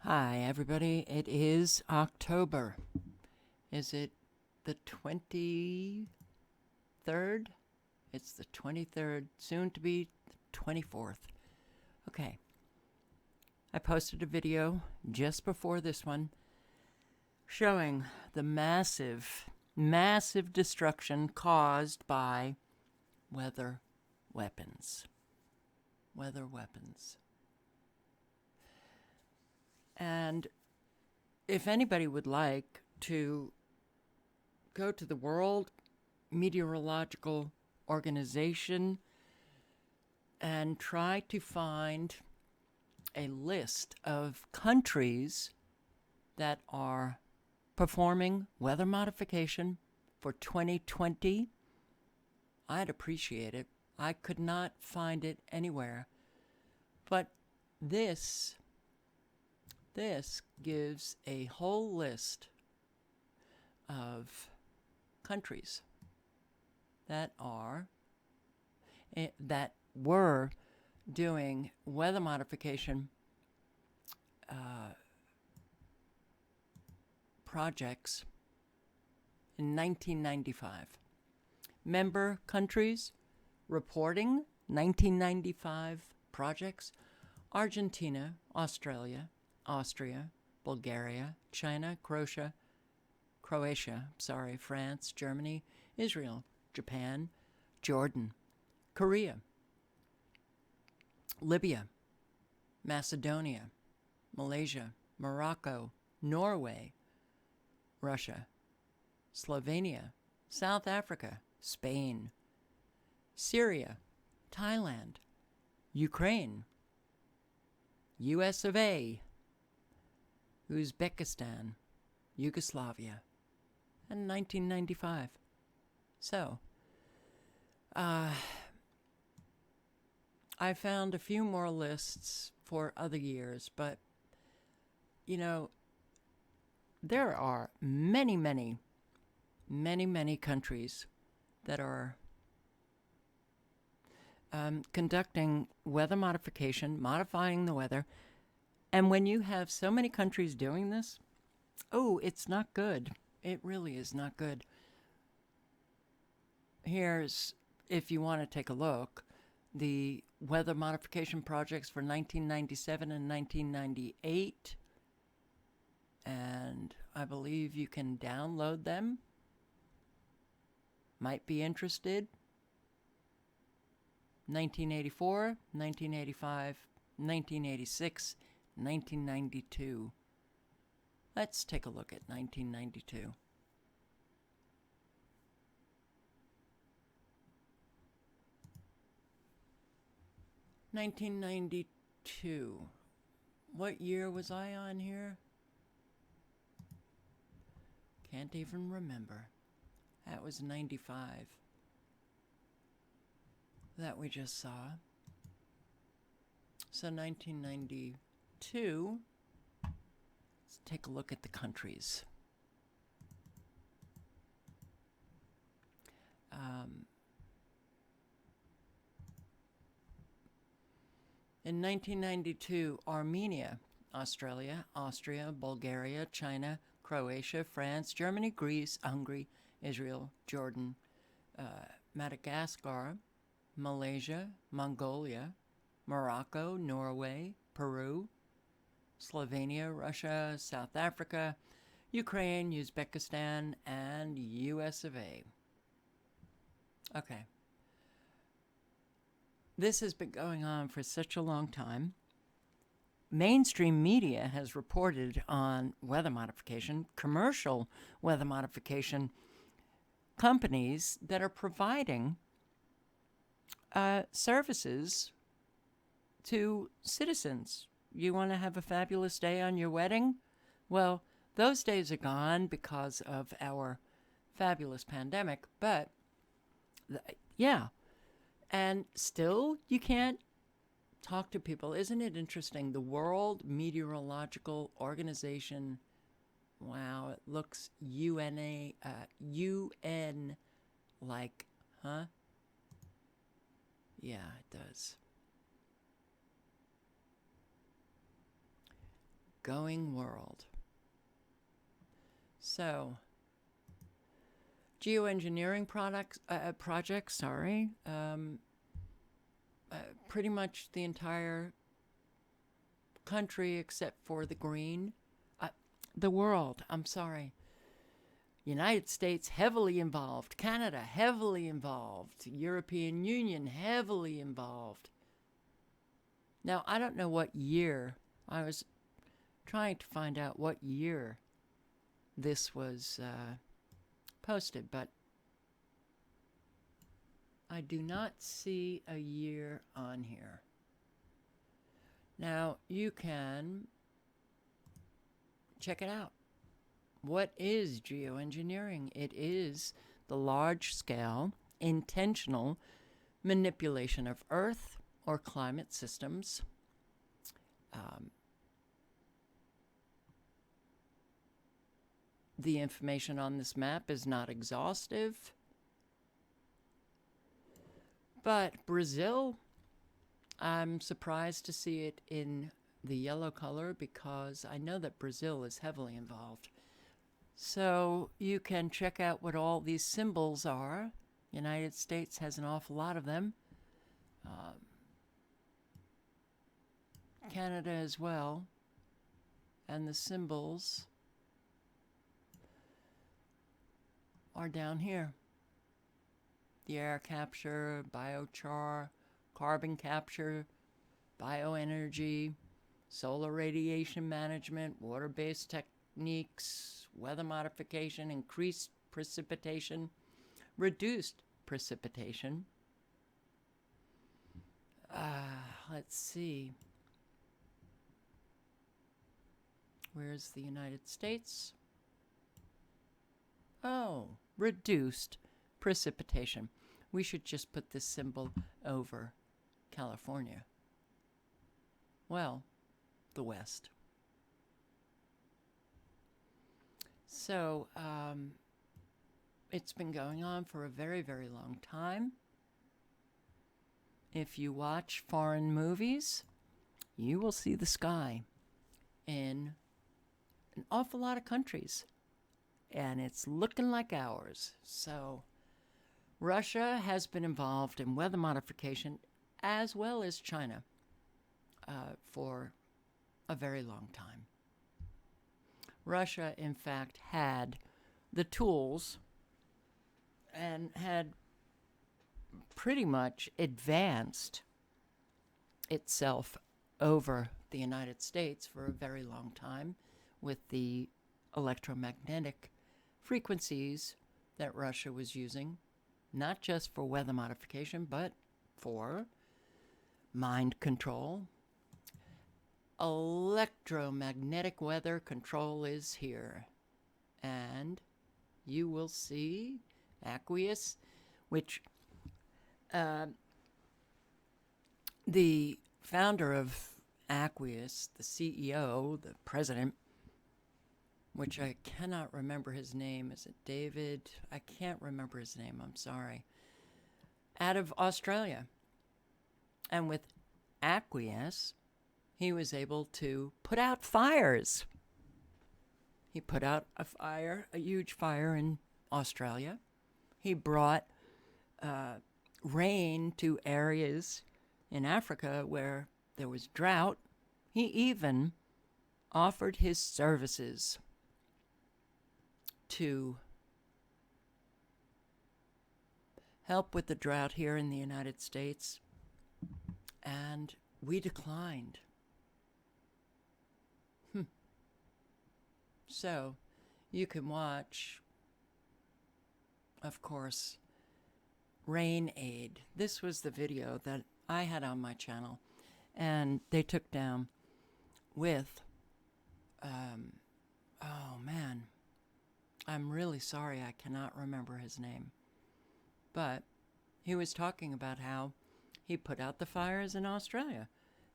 Hi, everybody. It is October. Is it the 23rd? It's the 23rd, soon to be the 24th. Okay. I posted a video just before this one showing the massive destruction caused by weather weapons. Weather weapons. And if anybody would like to go to the World Meteorological Organization and try to find a list of countries that are performing weather modification for 2020, I'd appreciate it. I could not find it anywhere. But this gives a whole list of countries that were doing weather modification projects in 1995. Member countries reporting 1995 projects: Argentina, Australia, Austria, Bulgaria, China, Croatia, France, Germany, Israel, Japan, Jordan, Korea, Libya, Macedonia, Malaysia, Morocco, Norway, Russia, Slovenia, South Africa, Spain, Syria, Thailand, Ukraine, US of A, Uzbekistan, Yugoslavia, and 1995. So, I found a few more lists for other years, but, there are many countries that are conducting weather modification, modifying the weather. And when you have so many countries doing this, it's not good. It really is not good. Here's, if you want to take a look, the weather modification projects for 1997 and 1998. And I believe you can download them. Might be interested. 1984, 1985, 1986, 1992. Let's take a look at 1992. What year was I on here? Can't even remember. That was 95. That we just saw. So 1992, let's take a look at the countries. In 1992, Armenia, Australia, Austria, Bulgaria, China, Croatia, France, Germany, Greece, Hungary, Israel, Jordan, Madagascar, Malaysia, Mongolia, Morocco, Norway, Peru, Slovenia, Russia, South Africa, Ukraine, Uzbekistan, and US of A. Okay. This has been going on for such a long time. Mainstream media has reported on weather modification, commercial weather modification companies that are providing services to citizens. You want to have a fabulous day on your wedding? Well, those days are gone because of our fabulous pandemic, but yeah. And still, you can't talk to people. Isn't it interesting? The World Meteorological Organization. Wow, it looks UN like, huh? Yeah, it does. going world. So, geoengineering projects, pretty much the entire country except for the green. The world, I'm sorry. United States heavily involved, Canada heavily involved, European Union heavily involved. Now, I don't know what year. I was trying to find out what year this was posted, but I do not see a year on here. Now, you can check it out. What is geoengineering? It is the large-scale, intentional manipulation of Earth or climate systems. The information on this map is not exhaustive. But Brazil, I'm surprised to see it in the yellow color because I know that Brazil is heavily involved. So you can check out what all these symbols are. United States has an awful lot of them. Canada as well. And the symbols are down here. The air capture, biochar, carbon capture, bioenergy, solar radiation management, water-based techniques, weather modification, increased precipitation, reduced precipitation. Let's see. Where's the United States? Oh, reduced precipitation. We should just put this symbol over California. Well, the West. So, it's been going on for a very, very long time. If you watch foreign movies, you will see the sky in an awful lot of countries. And it's looking like ours. So, Russia has been involved in weather modification as well as China for a very long time. Russia, in fact, had the tools and had pretty much advanced itself over the United States for a very long time with the electromagnetic frequencies that Russia was using, not just for weather modification, but for mind control. Electromagnetic weather control is here. And you will see aqueous, which the founder of Aqueous, the CEO, the president, which I cannot remember his name. Is it David? I can't remember his name. I'm sorry. Out of Australia. And with Aqueous, he was able to put out fires. He put out a fire, a huge fire in Australia. He brought rain to areas in Africa where there was drought. He even offered his services to help with the drought here in the United States, and we declined. So, you can watch, of course, Rain Aid. This was the video that I had on my channel, and they took down with, oh man, I'm really sorry I cannot remember his name. But he was talking about how he put out the fires in Australia,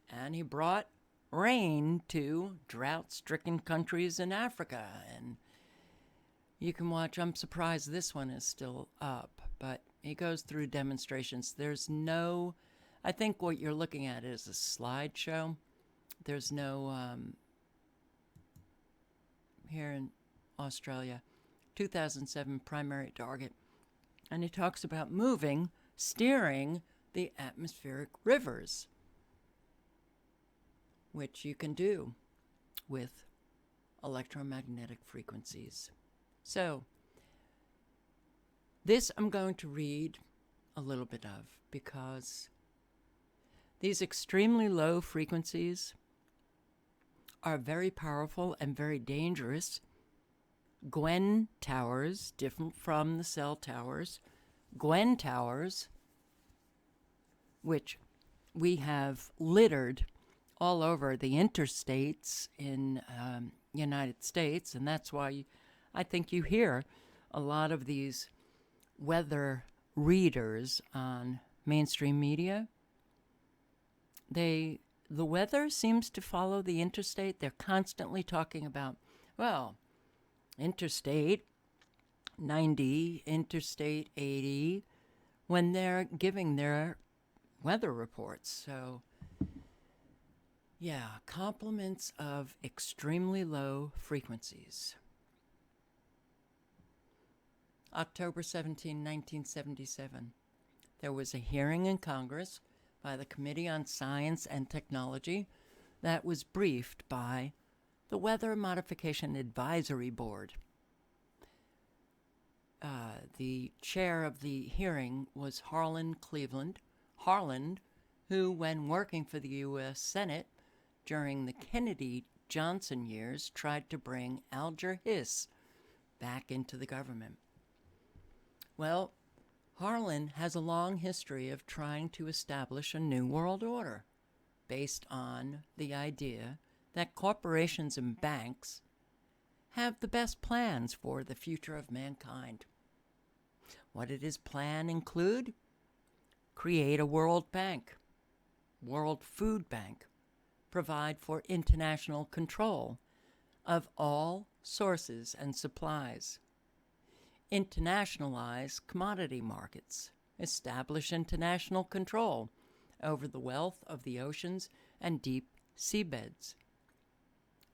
and he brought rain to drought-stricken countries in Africa. And you can watch, I'm surprised this one is still up, but he goes through demonstrations. There's no, I think what you're looking at is a slideshow. There's no here in Australia, 2007 primary target. And he talks about steering the atmospheric rivers, which you can do with electromagnetic frequencies. So, this I'm going to read a little bit of, because these extremely low frequencies are very powerful and very dangerous. Gwen towers, different from the cell towers. Gwen towers, which we have littered all over the interstates in United States, and that's why I think you hear a lot of these weather readers on mainstream media. The weather seems to follow the interstate. They're constantly talking about, well, Interstate 90, Interstate 80, when they're giving their weather reports. So, yeah, compliments of extremely low frequencies. October 17, 1977. There was a hearing in Congress by the Committee on Science and Technology that was briefed by the Weather Modification Advisory Board. The chair of the hearing was Harlan Cleveland. Harlan, who, when working for the U.S. Senate during the Kennedy-Johnson years, tried to bring Alger Hiss back into the government. Well, Harlan has a long history of trying to establish a new world order based on the idea that corporations and banks have the best plans for the future of mankind. What did his plan include? Create a World Bank, World Food Bank, provide for international control of all sources and supplies, internationalize commodity markets, establish international control over the wealth of the oceans and deep seabeds,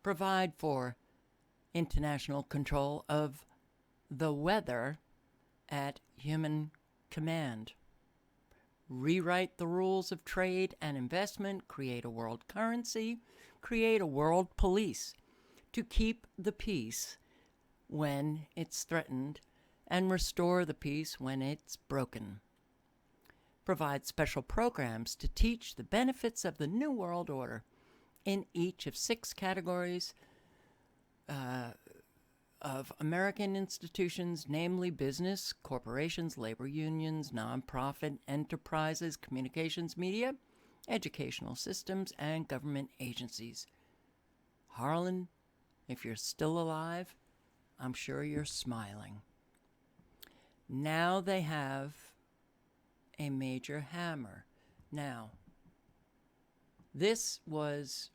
provide for international control of the weather at human command, rewrite the rules of trade and investment, create a world currency, create a world police to keep the peace when it's threatened and restore the peace when it's broken. Provide special programs to teach the benefits of the New World Order in each of 6 categories of American institutions, namely business, corporations, labor unions, nonprofit enterprises, communications, media, educational systems, and government agencies. Harlan, if you're still alive, I'm sure you're smiling. Now they have a major hammer. Now, this was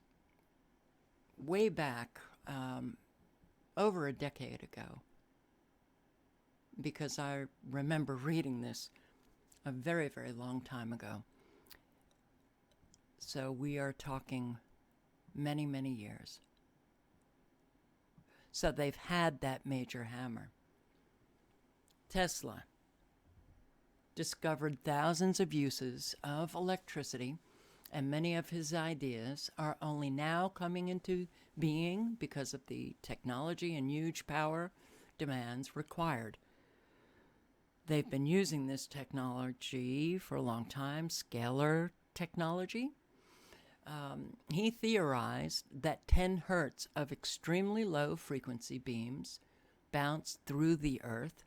way back, over a decade ago, because I remember reading this a very, very long time ago. So we are talking many, many years. So they've had that major hammer. Tesla discovered thousands of uses of electricity, and many of his ideas are only now coming into being because of the technology and huge power demands required. They've been using this technology for a long time, scalar technology. He theorized that 10 hertz of extremely low frequency beams bounced through the Earth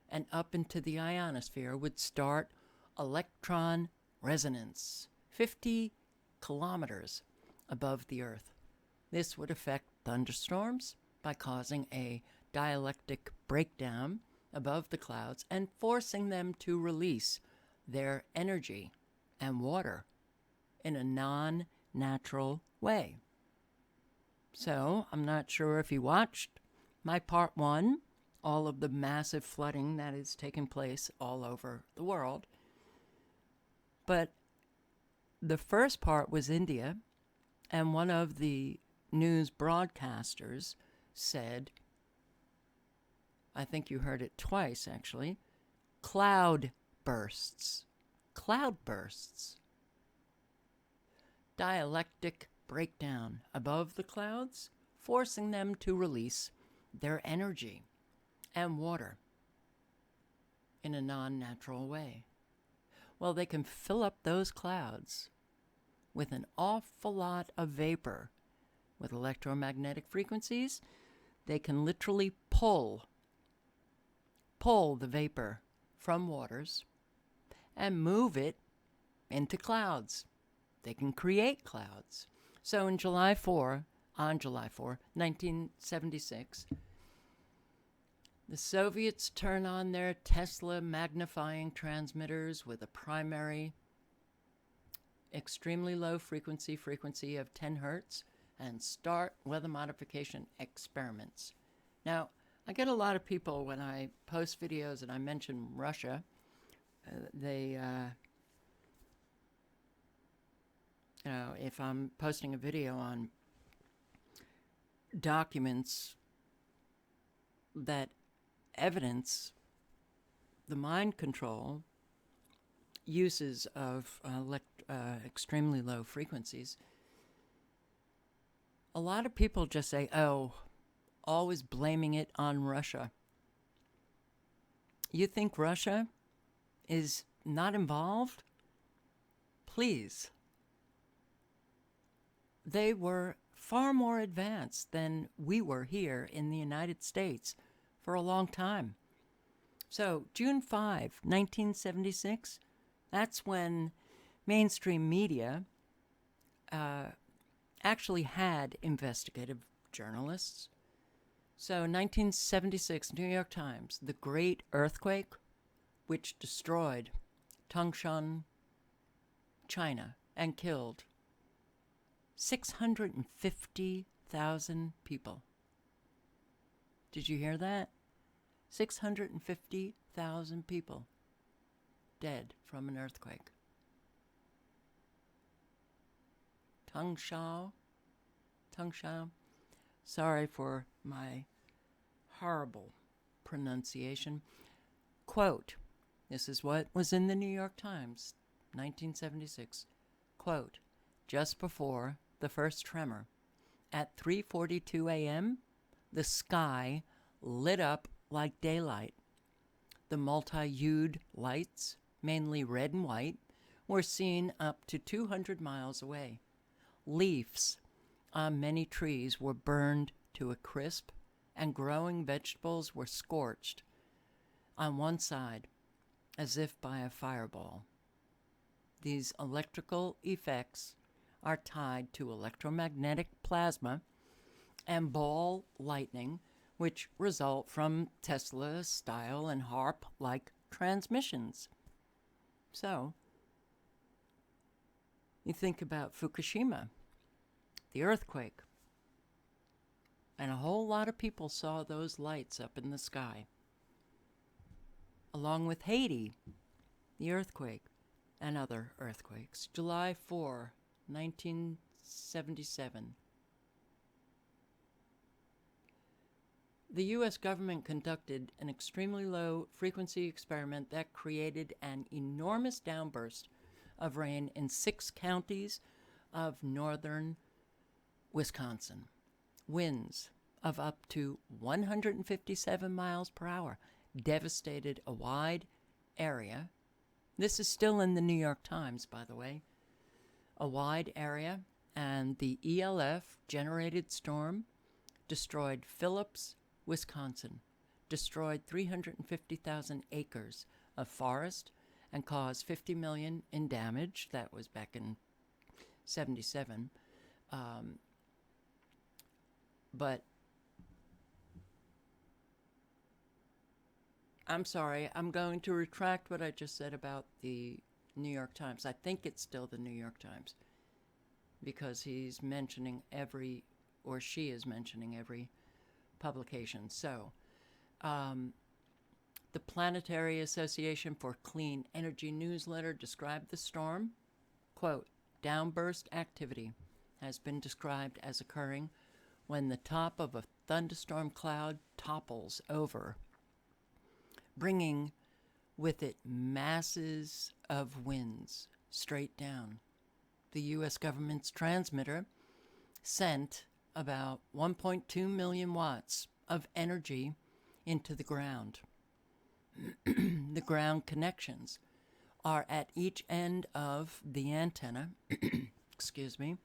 and up into the ionosphere would start electron resonance, 50 kilometers above the Earth. This would affect thunderstorms by causing a dielectric breakdown above the clouds and forcing them to release their energy and water in a non-natural way. So, I'm not sure if you watched my part 1, all of the massive flooding that is taking place all over the world. But the first part was India, and one of the news broadcasters said, I think you heard it twice actually, cloud bursts. Cloud bursts. Dielectric breakdown above the clouds, forcing them to release their energy and water in a non-natural way. Well, they can fill up those clouds with an awful lot of vapor. With electromagnetic frequencies, they can literally pull the vapor from waters and move it into clouds. They can create clouds. So on July 4, 1976, the Soviets turn on their Tesla magnifying transmitters with a primary extremely low frequency of 10 hertz and start weather modification experiments. Now, I get a lot of people when I post videos and I mention Russia, if I'm posting a video on documents that evidence the mind control uses of extremely low frequencies, a lot of people just say, oh, always blaming it on Russia. You think Russia is not involved? Please. They were far more advanced than we were here in the United States for a long time. So, June 5, 1976, that's when mainstream media actually had investigative journalists. So, 1976, New York Times, the Great Earthquake, which destroyed Tangshan, China, and killed 650,000 people. Did you hear that? 650,000 people dead from an earthquake. Tangshan. Sorry for my horrible pronunciation. Quote, this is what was in the New York Times, 1976. Quote, just before the first tremor, at 3:42 a.m., the sky lit up like daylight. The multi-hued lights, mainly red and white, were seen up to 200 miles away. Leaves on many trees were burned to a crisp, and growing vegetables were scorched on one side, as if by a fireball. These electrical effects are tied to electromagnetic plasma and ball lightning, which result from Tesla-style and HAARP-like transmissions. So, you think about Fukushima, the earthquake, and a whole lot of people saw those lights up in the sky. Along with Haiti, the earthquake, and other earthquakes. July 4, 1977. The U.S. government conducted an extremely low frequency experiment that created an enormous downburst of rain in 6 counties of northern Wisconsin. Winds of up to 157 miles per hour devastated a wide area. This is still in the New York Times, by the way. A wide area, and the ELF-generated storm destroyed Phillips, Wisconsin, destroyed 350,000 acres of forest, and caused $50 million in damage. That was back in 77. But I'm sorry, I'm going to retract what I just said about the New York Times. I think it's still the New York Times, because he's mentioning every, or she is mentioning every publication. So, the Planetary Association for Clean Energy newsletter described the storm. Quote, downburst activity has been described as occurring when the top of a thunderstorm cloud topples over, bringing with it masses of winds straight down. The U.S. government's transmitter sent about 1.2 million watts of energy into the ground. The ground connections are at each end of the antenna, excuse me,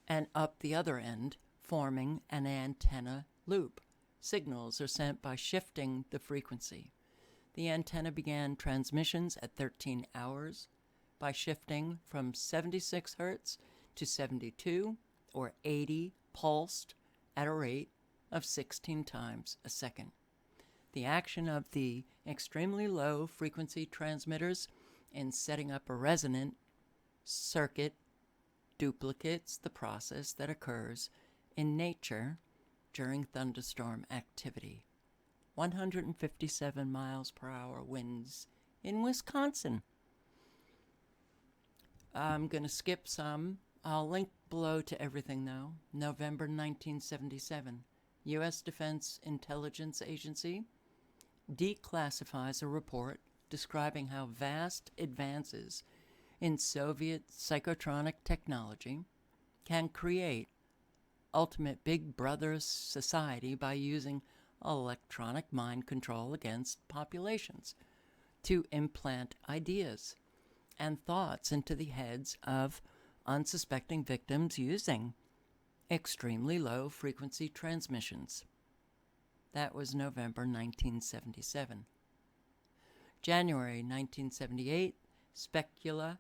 and up the other end, forming an antenna loop. Signals are sent by shifting the frequency. The antenna began transmissions at 13 hours by shifting from 76 hertz to 72 or 80 pulsed at a rate of 16 times a second. The action of the extremely low frequency transmitters in setting up a resonant circuit duplicates the process that occurs in nature during thunderstorm activity. 157 miles per hour winds in Wisconsin. I'm going to skip some. I'll link below to everything, though. November 1977, U.S. Defense Intelligence Agency declassifies a report describing how vast advances in Soviet psychotronic technology can create ultimate Big Brother society by using electronic mind control against populations to implant ideas and thoughts into the heads of unsuspecting victims using extremely low frequency transmissions. That was November 1977. January 1978, Specula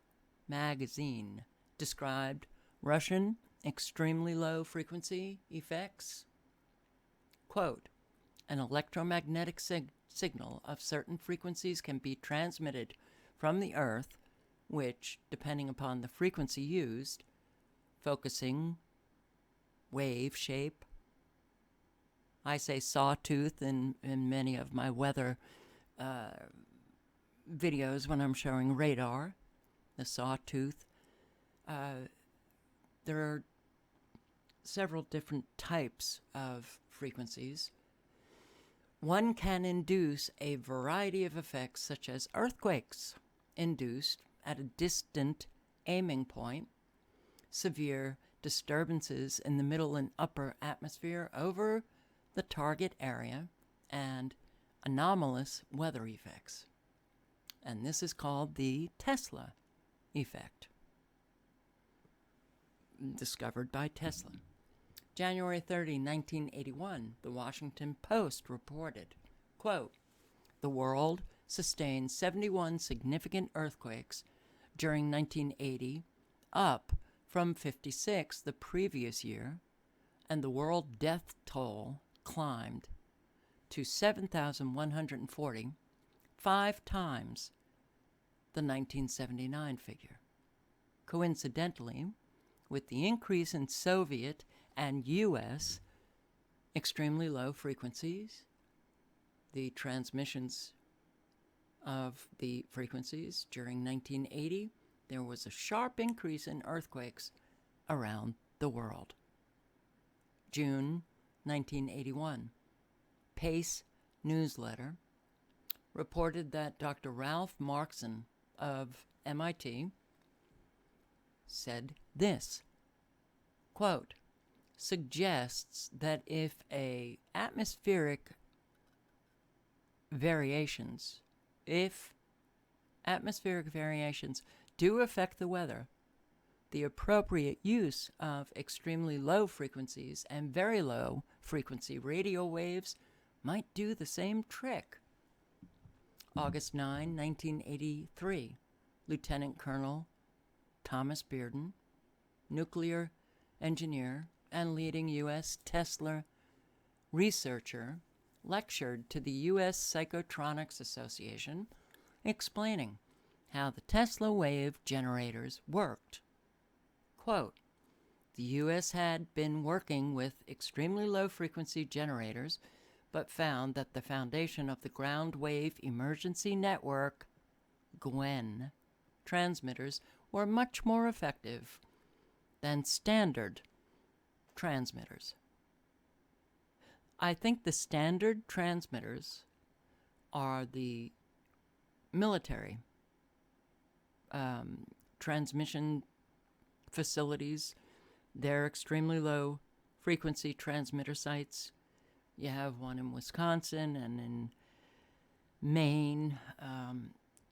magazine described Russian extremely low frequency effects. Quote, an electromagnetic signal of certain frequencies can be transmitted from the Earth, which, depending upon the frequency used, focusing, wave shape, I say sawtooth in many of my weather videos when I'm showing radar, the sawtooth. There are several different types of frequencies. One can induce a variety of effects, such as earthquakes induced at a distant aiming point, severe disturbances in the middle and upper atmosphere over the target area, and anomalous weather effects. And this is called the Tesla effect, discovered by Tesla. January 30, 1981, the Washington Post reported, quote, the world sustained 71 significant earthquakes during 1980, up from 56 the previous year, and the world death toll climbed to 7,140, 5 times the 1979 figure. Coincidentally, with the increase in Soviet and U.S. extremely low frequencies, the transmissions of the frequencies during 1980, there was a sharp increase in earthquakes around the world. June 1981, Pace newsletter reported that Dr. Ralph Markson of MIT said this, quote, suggests that if atmospheric variations do affect the weather, the appropriate use of extremely low frequencies and very low frequency radio waves might do the same trick. August 9, 1983, Lieutenant Colonel Thomas Bearden, nuclear engineer and leading U.S. Tesla researcher, lectured to the U.S. Psychotronics Association, explaining how the Tesla wave generators worked. Quote, the U.S. had been working with extremely low frequency generators, but found that the foundation of the ground wave emergency network, GWEN, transmitters were much more effective than standard transmitters. I think the standard transmitters are the military transmission facilities. They're extremely low frequency transmitter sites. You have one in Wisconsin and in Maine,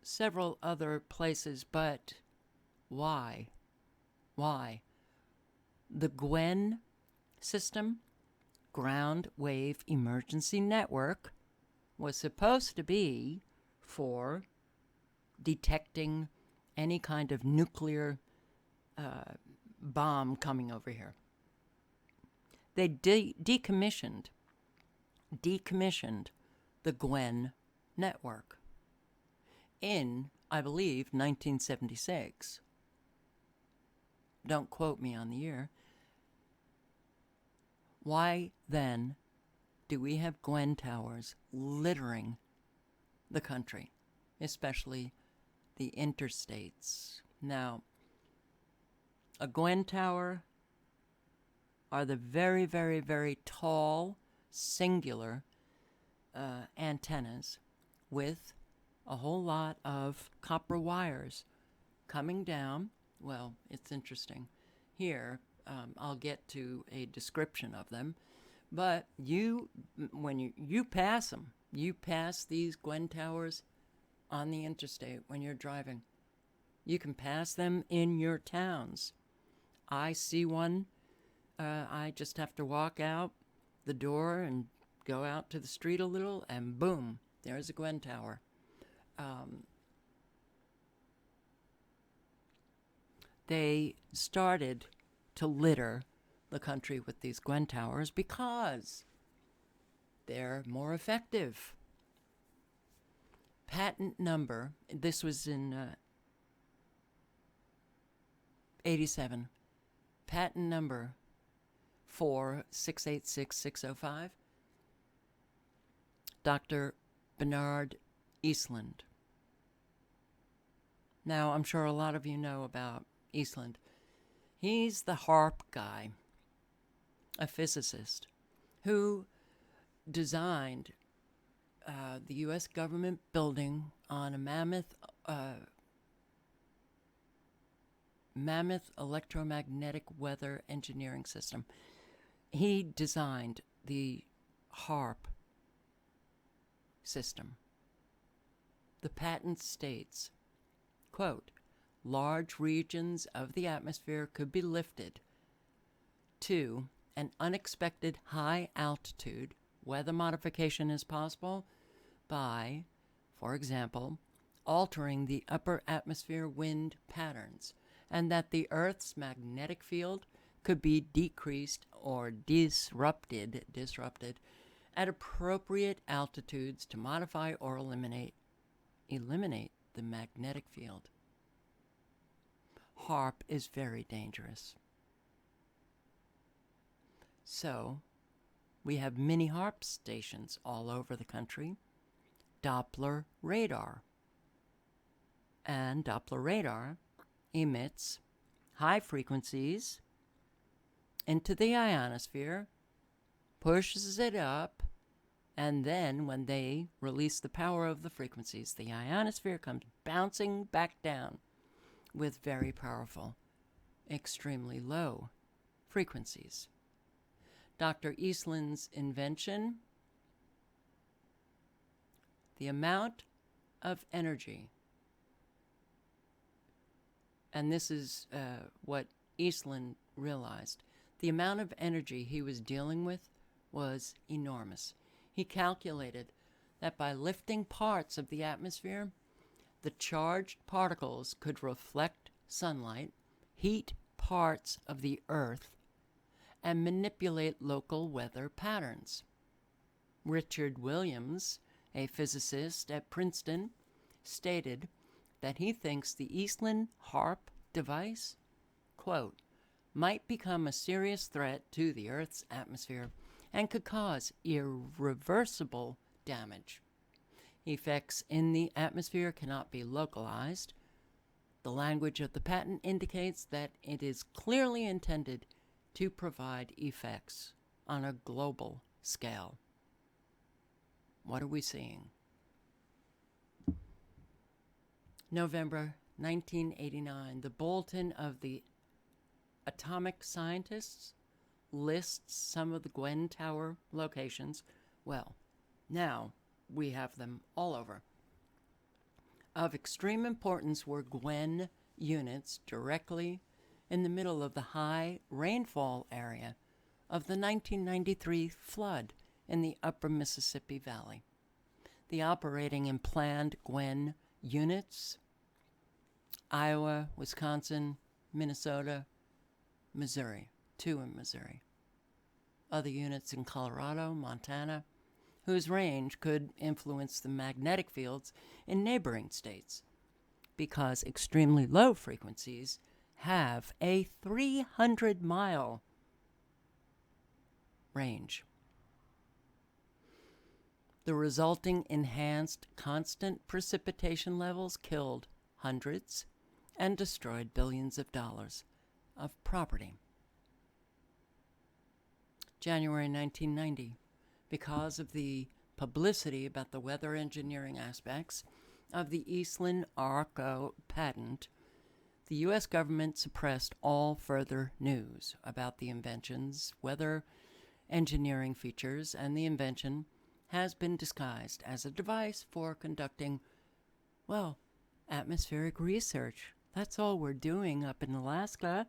several other places, but why? Why? The GWEN system, Ground Wave Emergency Network, was supposed to be for detecting any kind of nuclear bomb coming over here. They decommissioned the GWEN network in, I believe, 1976. Don't quote me on the year. Why then do we have GWEN towers littering the country, especially the interstates? Now, a GWEN tower are the very, very, very tall, singular antennas with a whole lot of copper wires coming down. Well, it's interesting. Here, I'll get to a description of them. But when you pass them, you pass these GWEN towers on the interstate when you're driving. You can pass them in your towns. I see one. I just have to walk out the door and go out to the street a little, and boom, there's a GWEN tower. They started to litter the country with these GWEN towers because they're more effective. Patent number, this was in 87. Patent number 4686605. Dr. Bernard Eastland. Now, I'm sure a lot of you know about Eastland. He's the HARP guy, a physicist, who designed the U.S. government building on a mammoth electromagnetic weather engineering system. He designed the HARP system. The patent states, quote, large regions of the atmosphere could be lifted to an unexpected high altitude. Weather modification is possible by, for example, altering the upper atmosphere wind patterns, and that the Earth's magnetic field could be decreased or disrupted at appropriate altitudes to modify or eliminate the magnetic field. HARP is very dangerous. So, we have mini HARP stations all over the country. Doppler radar. And Doppler radar emits high frequencies into the ionosphere, pushes it up, and then when they release the power of the frequencies, the ionosphere comes bouncing back down with very powerful, extremely low frequencies. Dr. Eastland's invention, the amount of energy, and this is what Eastland realized, the amount of energy he was dealing with was enormous. He calculated that by lifting parts of the atmosphere, the charged particles could reflect sunlight, heat parts of the Earth, and manipulate local weather patterns. Richard Williams, a physicist at Princeton, stated that he thinks the Eastland HARP device, quote, might become a serious threat to the Earth's atmosphere and could cause irreversible damage. Effects in the atmosphere cannot be localized. The language of the patent indicates that it is clearly intended to provide effects on a global scale. What are we seeing? November 1989, the Bulletin of the Atomic Scientists lists some of the Gwen Tower locations. Well, now we have them all over. Of extreme importance were Gwen units directly in the middle of the high rainfall area of the 1993 flood in the upper Mississippi Valley. The operating and planned Gwen units: Iowa, Wisconsin, Minnesota, Missouri, 2 in Missouri. Other units in Colorado, Montana, whose range could influence the magnetic fields in neighboring states, because extremely low frequencies have a 300-mile range. The resulting enhanced constant precipitation levels killed hundreds and destroyed billions of dollars of property. January 1990, because of the publicity about the weather engineering aspects of the Eastland Arco patent, the U.S. government suppressed all further news about the invention's weather engineering features, and the invention has been disguised as a device for conducting, well, atmospheric research. That's all we're doing up in Alaska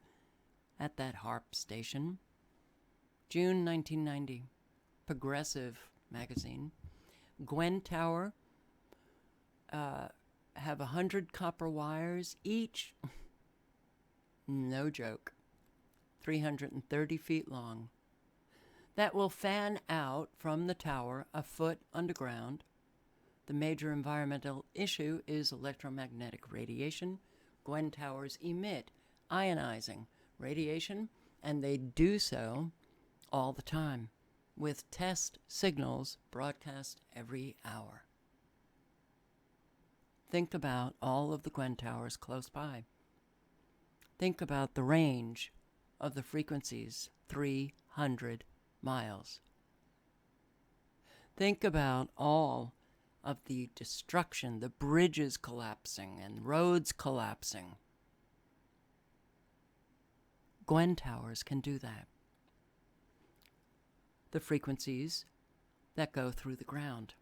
at that HAARP station. June 1990, Progressive magazine. Gwen Tower have 100 copper wires, each, no joke, 330 feet long, that will fan out from the tower a foot underground. The major environmental issue is electromagnetic radiation. Gwen towers emit ionizing radiation, and they do so all the time, with test signals broadcast every hour. Think about all of the Gwen towers close by. Think about the range of the frequencies, 300 miles. Think about all of the destruction, the bridges collapsing and roads collapsing. Gwen towers can do that. The frequencies that go through the ground.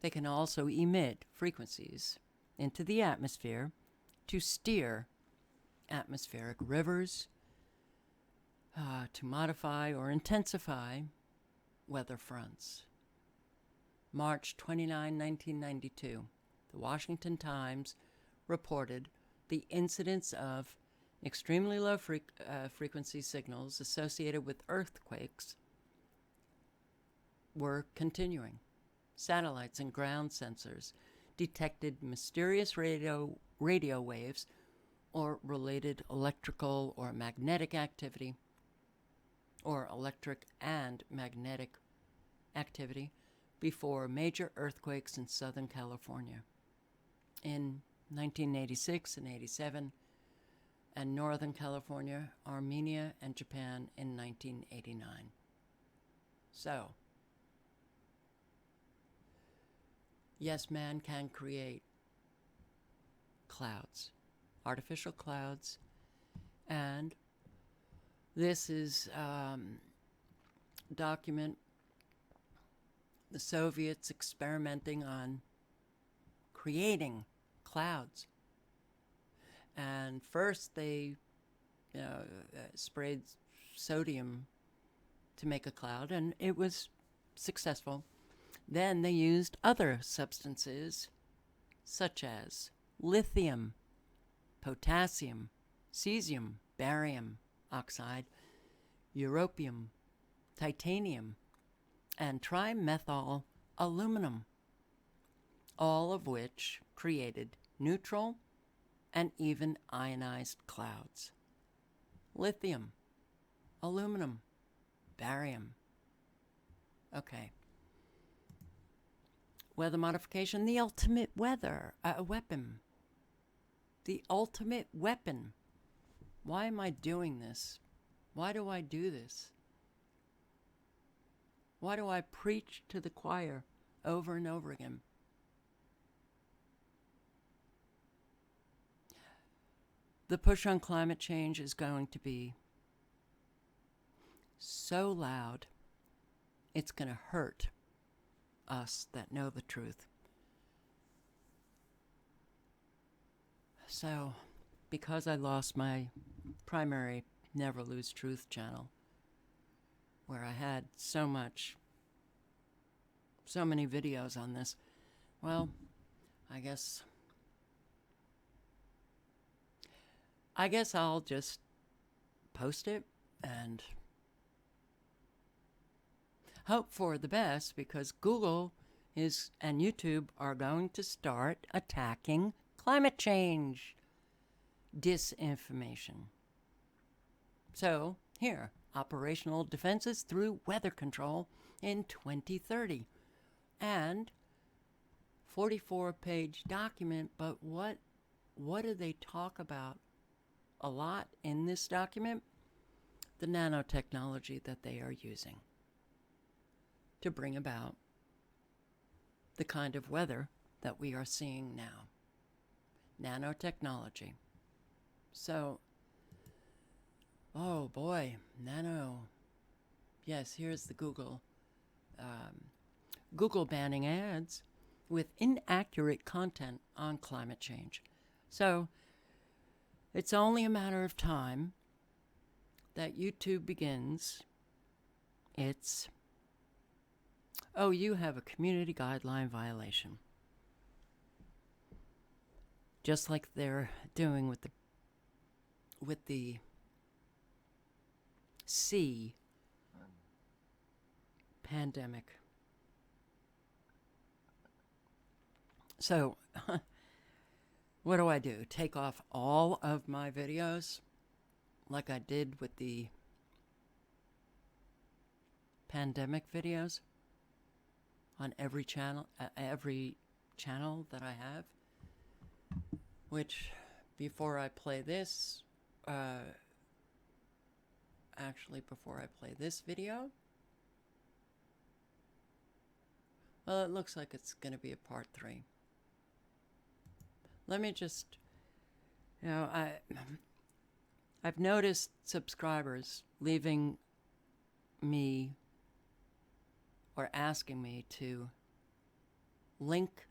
They can also emit frequencies into the atmosphere to steer atmospheric rivers, to modify or intensify weather fronts. March 29, 1992, the Washington Times reported the incidence of extremely low frequency signals associated with earthquakes were continuing. Satellites and ground sensors detected mysterious radio waves or related electrical or magnetic activity, or electric and magnetic activity, before major earthquakes in Southern California in 1986 and 87, and Northern California, Armenia, and Japan in 1989. So, yes, man can create clouds, artificial clouds, and this is document the Soviets experimenting on creating clouds. And first they sprayed sodium to make a cloud, and it was successful. Then they used other substances such as lithium, potassium, cesium, barium oxide, europium, titanium, and trimethyl aluminum, all of which created neutral and even ionized clouds. Lithium, aluminum, barium. Okay. Weather modification, the ultimate weapon. The ultimate weapon. Why am I doing this? Why do I do this? Why do I preach to the choir over and over again? The push on climate change is going to be so loud, it's going to hurt us that know the truth. So, because I lost my primary Never Lose Truth channel, where I had so many videos on this, well, I guess I'll just post it and hope for the best, because Google and YouTube are going to start attacking climate change disinformation. So, here, operational defenses through weather control in 2030. And 44-page document, but what do they talk about a lot in this document? The nanotechnology that they are using to bring about the kind of weather that we are seeing now. Nanotechnology. So, oh boy, Yes, here's the Google banning ads with inaccurate content on climate change. So, it's only a matter of time that YouTube begins its, oh, you have a community guideline violation. Just like they're doing with the C pandemic. So, what do? Take off all of my videos like I did with the pandemic videos on every channel that I have? Which, before I play this, before I play this video, well, it looks like it's going to be a part 3. Let me just, I've noticed subscribers leaving me or asking me to link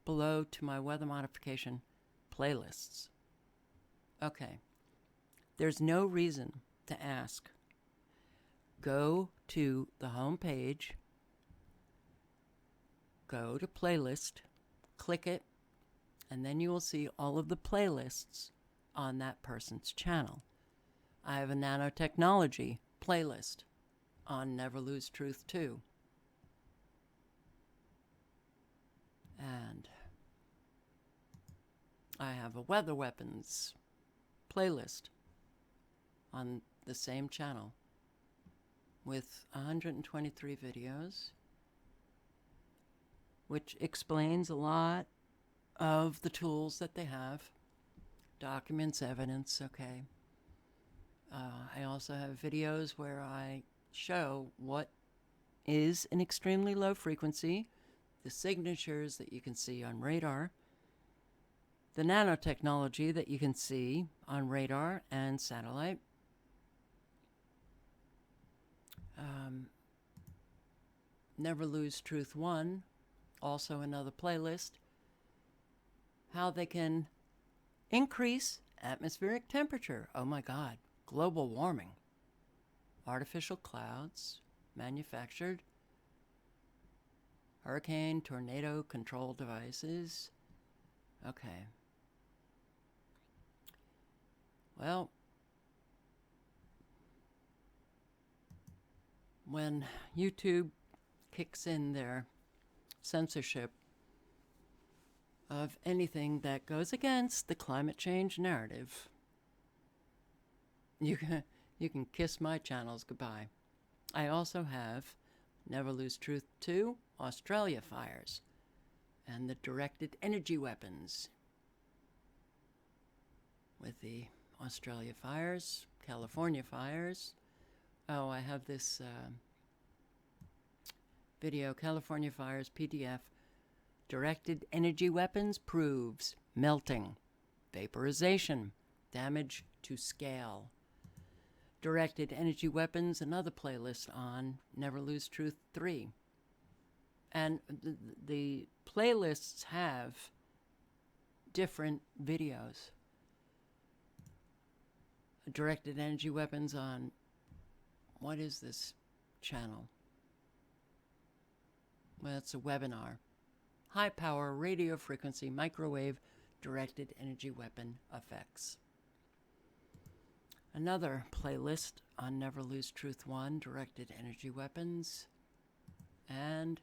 below to my weather modification playlists. Okay. There's no reason to ask. Go to the home page, go to playlist, click it, and then you will see all of the playlists on that person's channel. I have a nanotechnology playlist on Never Lose Truth 2. And I have a weather weapons playlist on the same channel with 123 videos, which explains a lot of the tools that they have, documents, evidence, okay. I also have videos where I show what is an extremely low frequency, the signatures that you can see on radar, the nanotechnology that you can see on radar and satellite, Never Lose Truth 1, also another playlist, how they can increase atmospheric temperature. Oh my God, global warming, artificial clouds, manufactured, hurricane, tornado control devices. Okay. Well, when YouTube kicks in their censorship of anything that goes against the climate change narrative, you can kiss my channels goodbye. I also have Never Lose Truth 2, Australia Fires, and the directed energy weapons with the Australia fires, California fires. Oh, I have this video, California fires, PDF. Directed energy weapons proves melting. Vaporization, damage to scale. Directed energy weapons, another playlist on Never Lose Truth 3. And the playlists have different videos. Directed energy weapons on, what is this channel? Well, it's a webinar. High power radio frequency microwave directed energy weapon effects. Another playlist on Never Lose Truth 1, directed energy weapons, and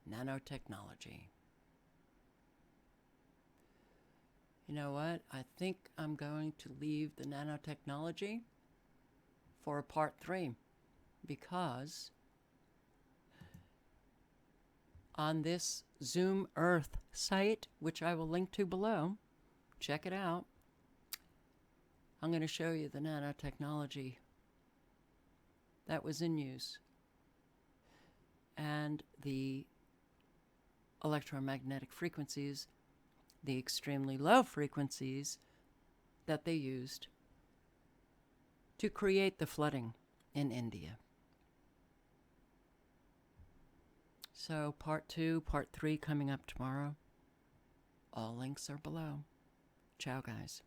nanotechnology. You know what? I think I'm going to leave the nanotechnology for a part 3, because on this Zoom Earth site, which I will link to below, check it out, I'm going to show you the nanotechnology that was in use and the electromagnetic frequencies, the extremely low frequencies that they used to create the flooding in India. So part 2, part 3 coming up tomorrow. All links are below. Ciao, guys.